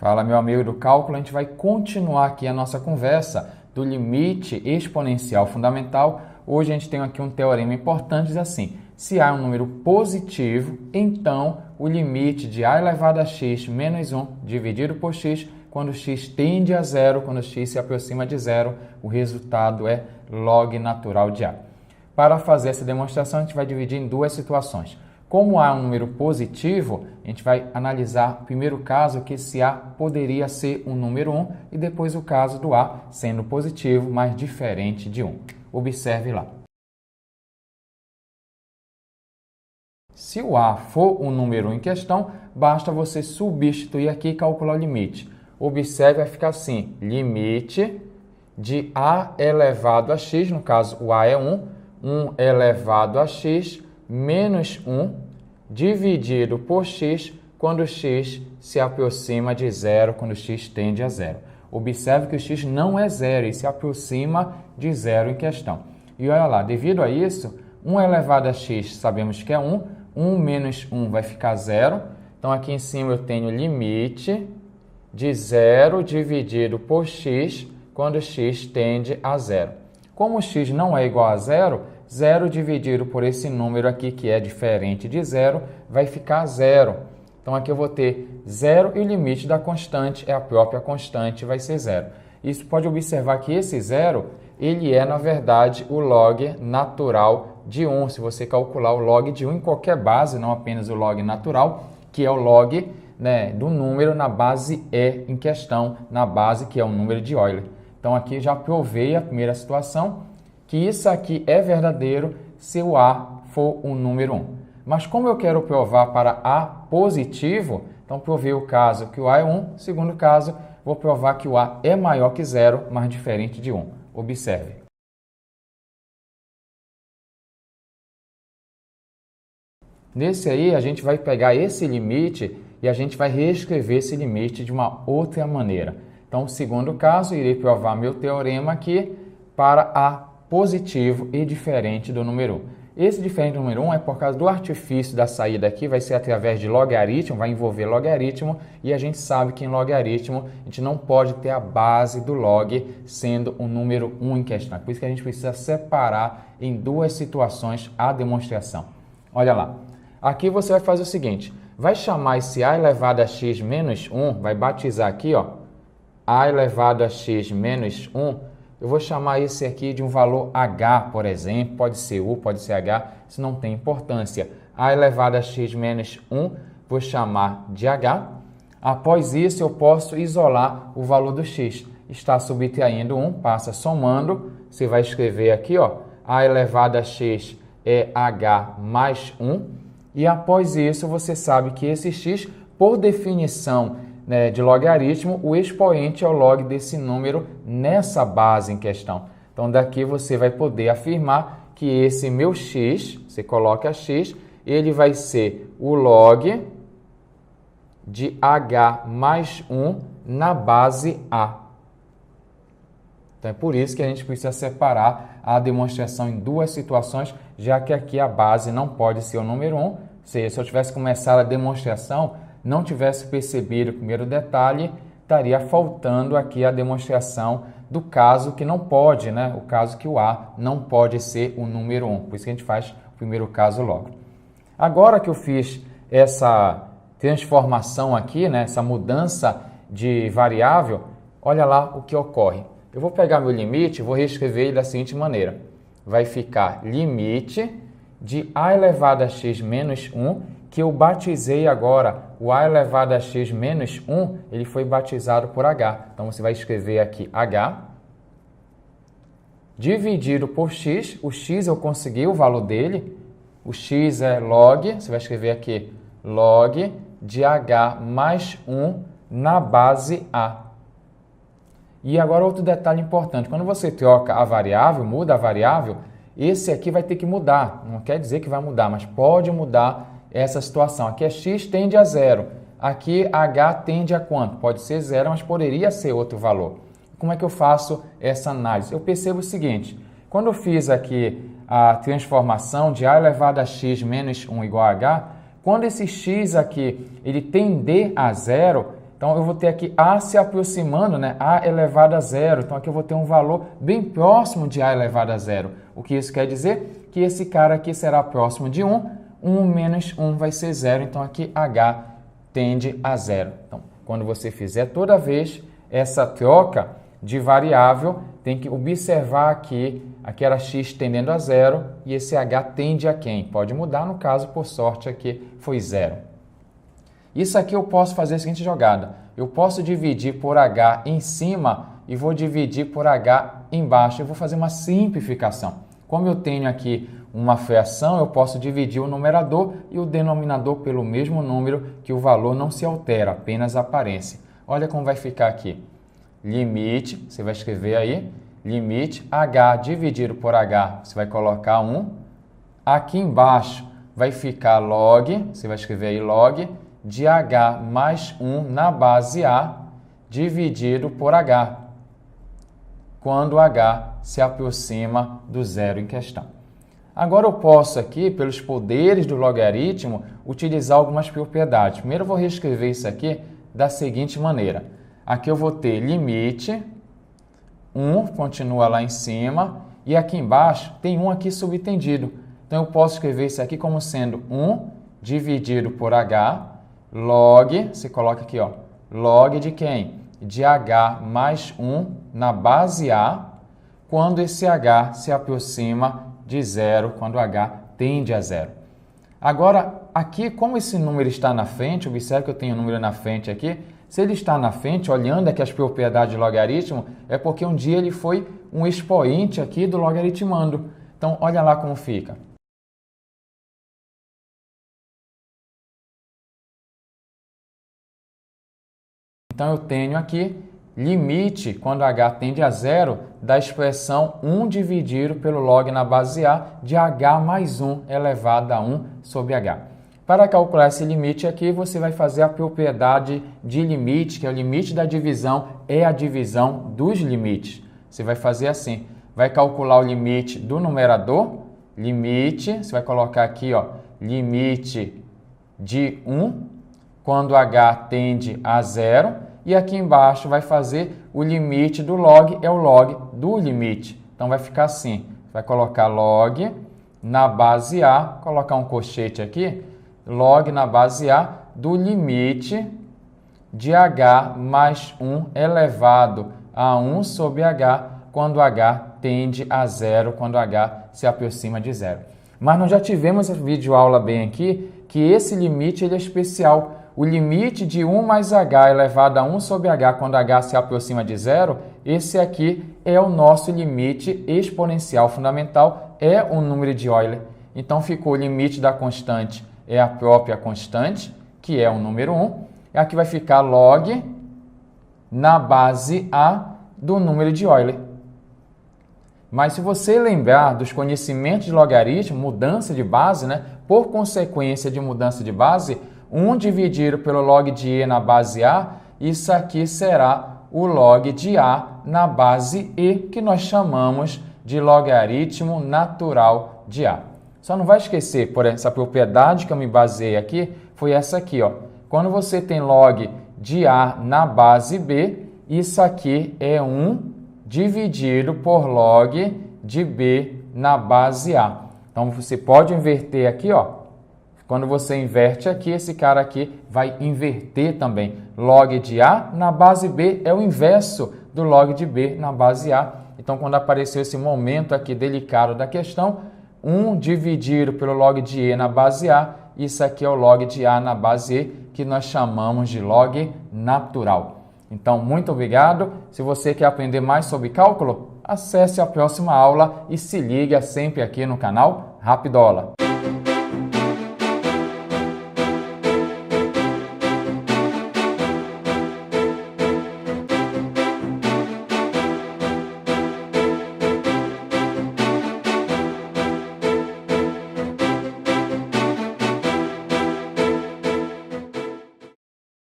Fala, meu amigo do cálculo, a gente vai continuar aqui a nossa conversa do limite exponencial fundamental. Hoje a gente tem aqui um teorema importante, diz assim: se A é um número positivo, então o limite de A elevado a x menos 1 dividido por x, quando x tende a zero, quando x se aproxima de zero, o resultado é log natural de A. Para fazer essa demonstração, a gente vai dividir em duas situações. Como A é um número positivo, a gente vai analisar o primeiro caso, que esse A poderia ser um número 1, e depois o caso do A sendo positivo, mas diferente de 1. Observe lá. Se o A for um número 1 em questão, basta você substituir aqui e calcular o limite. Observe, vai ficar assim: limite de A elevado a x, no caso o A é 1, 1 elevado a x menos 1 dividido por x quando x se aproxima de zero, quando x tende a zero. Observe que o x não é zero e se aproxima de zero em questão. E olha lá, devido a isso, 1 elevado a x sabemos que é 1, 1 menos 1 vai ficar zero. Então aqui em cima eu tenho limite de zero dividido por x quando x tende a zero. Como o x não é igual a zero, 0 dividido por esse número aqui, que é diferente de zero, vai ficar zero. Então, aqui eu vou ter zero e o limite da constante é a própria constante, vai ser zero. Isso pode observar que esse zero, ele é, na verdade, o log natural de 1. Se você calcular o log de 1 em qualquer base, não apenas o log natural, que é o log, né, do número na base E em questão, na base que é o número de Euler. Então, aqui já provei a primeira situação, que isso aqui é verdadeiro se o A for um número 1. Mas como eu quero provar para A positivo, então provei o caso que o A é 1, segundo caso, vou provar que o A é maior que zero, mas diferente de 1. Observe. Nesse aí, a gente vai pegar esse limite e a gente vai reescrever esse limite de uma outra maneira. Então, segundo caso, irei provar meu teorema aqui para A positivo e diferente do número 1. Esse diferente do número 1 é por causa do artifício da saída aqui, vai ser através de logaritmo, vai envolver logaritmo, e a gente sabe que em logaritmo a gente não pode ter a base do log sendo um número 1 em questão. Por isso que a gente precisa separar em duas situações a demonstração. Olha lá, aqui você vai fazer o seguinte: vai chamar esse A elevado a x menos 1, vai batizar aqui, ó, A elevado a x menos 1, eu vou chamar esse aqui de um valor h, por exemplo, pode ser u, pode ser h, isso não tem importância. A elevado a x menos 1, vou chamar de h. Após isso, eu posso isolar o valor do x. Está subtraindo 1, passa somando, você vai escrever aqui, ó, a elevado a x é h mais 1. E após isso, você sabe que esse x, por definição, de logaritmo, o expoente é o log desse número nessa base em questão. Então, daqui você vai poder afirmar que esse meu x, você coloca x, ele vai ser o log de h mais 1 na base A. Então, é por isso que a gente precisa separar a demonstração em duas situações, já que aqui a base não pode ser o número 1. Se eu tivesse começado a demonstração, não tivesse percebido o primeiro detalhe, estaria faltando aqui a demonstração do caso que não pode, né? O caso que o A não pode ser o número 1. Por isso que a gente faz o primeiro caso logo. Agora que eu fiz essa transformação aqui, né? Essa mudança de variável, olha lá o que ocorre. Eu vou pegar meu limite e vou reescrever ele da seguinte maneira. Vai ficar limite de A elevado a x menos 1, que eu batizei agora, o A elevado a x menos 1, ele foi batizado por h. Então, você vai escrever aqui h, dividido por x. O x eu consegui o valor dele. O x é log, você vai escrever aqui, log de h mais 1 na base A. E agora outro detalhe importante, quando você troca a variável, muda a variável, esse aqui vai ter que mudar. Não quer dizer que vai mudar, mas pode mudar essa situação. Aqui é x tende a zero. Aqui h tende a quanto? Pode ser zero, mas poderia ser outro valor. Como é que eu faço essa análise? Eu percebo o seguinte: quando eu fiz aqui a transformação de A elevado a x menos 1 igual a h, quando esse x aqui ele tender a zero, Então, eu vou ter aqui A se aproximando, né? A elevado a zero. Então, aqui eu vou ter um valor bem próximo de A elevado a zero. O que isso quer dizer? Que esse cara aqui será próximo de 1. 1 menos 1 vai ser 0. Então, aqui H tende a 0. Então, quando você fizer toda vez essa troca de variável, tem que observar aqui aquela x tendendo a 0 e esse H tende a quem? Pode mudar, no caso, por sorte, aqui foi 0. Isso aqui eu posso fazer a seguinte jogada. Eu posso dividir por H em cima e vou dividir por H embaixo. Eu vou fazer uma simplificação. Como eu tenho aqui uma fração, eu posso dividir o numerador e o denominador pelo mesmo número, que o valor não se altera, apenas a aparência. Olha como vai ficar aqui. Limite, você vai escrever aí, limite H dividido por H, você vai colocar 1. Aqui embaixo vai ficar log, você vai escrever aí log, de H mais 1 na base A dividido por H, quando H se aproxima do zero em questão. Agora eu posso aqui, pelos poderes do logaritmo, utilizar algumas propriedades. Primeiro eu vou reescrever isso aqui da seguinte maneira. Aqui eu vou ter limite, 1 continua lá em cima, e aqui embaixo tem 1 aqui subtendido. Então eu posso escrever isso aqui como sendo 1 dividido por H, log, você coloca aqui, ó, log de quem? De H mais 1 na base A, quando esse H se aproxima de 0, quando H tende a 0. Agora, aqui, como esse número está na frente, observe que eu tenho o número na frente aqui, se ele está na frente, olhando aqui as propriedades do logaritmo, é porque um dia ele foi um expoente aqui do logaritmando. Então, olha lá como fica. Então, eu tenho aqui limite, quando H tende a 0, da expressão 1 dividido pelo log na base A de H mais 1 elevado a 1 sobre H. Para calcular esse limite aqui, você vai fazer a propriedade de limite, que é o limite da divisão, é a divisão dos limites. Você vai fazer assim, vai calcular o limite do numerador, limite, você vai colocar aqui, ó, limite de 1, quando H tende a 0, e aqui embaixo vai fazer o limite do log, é o log do limite. Então, vai ficar assim, vai colocar log na base A, colocar um colchete aqui, log na base A do limite de H mais 1 elevado a 1 sobre H, quando H tende a 0, quando H se aproxima de 0. Mas nós já tivemos a videoaula bem aqui, que esse limite ele é especial. O limite de 1 mais H elevado a 1 sobre H, quando H se aproxima de 0, esse aqui é o nosso limite exponencial fundamental, é o número de Euler. Então, ficou o limite da constante, é a própria constante, que é o número 1. E aqui vai ficar log na base A do número de Euler. Mas se você lembrar dos conhecimentos de logaritmo, mudança de base, né? Por consequência de mudança de base, 1 dividido pelo log de E na base A, isso aqui será o log de A na base E, que nós chamamos de logaritmo natural de A. Só não vai esquecer, por essa propriedade que eu me baseei aqui, foi essa aqui, ó. Quando você tem log de A na base B, isso aqui é 1 dividido por log de B na base A. Então, você pode inverter aqui, ó. Quando você inverte aqui, esse cara aqui vai inverter também. Log de A na base B é o inverso do log de B na base A. Então, quando apareceu esse momento aqui delicado da questão, 1 dividido pelo log de E na base A, isso aqui é o log de A na base E, que nós chamamos de log natural. Então, muito obrigado. Se você quer aprender mais sobre cálculo, acesse a próxima aula e se liga sempre aqui no canal Rapidola.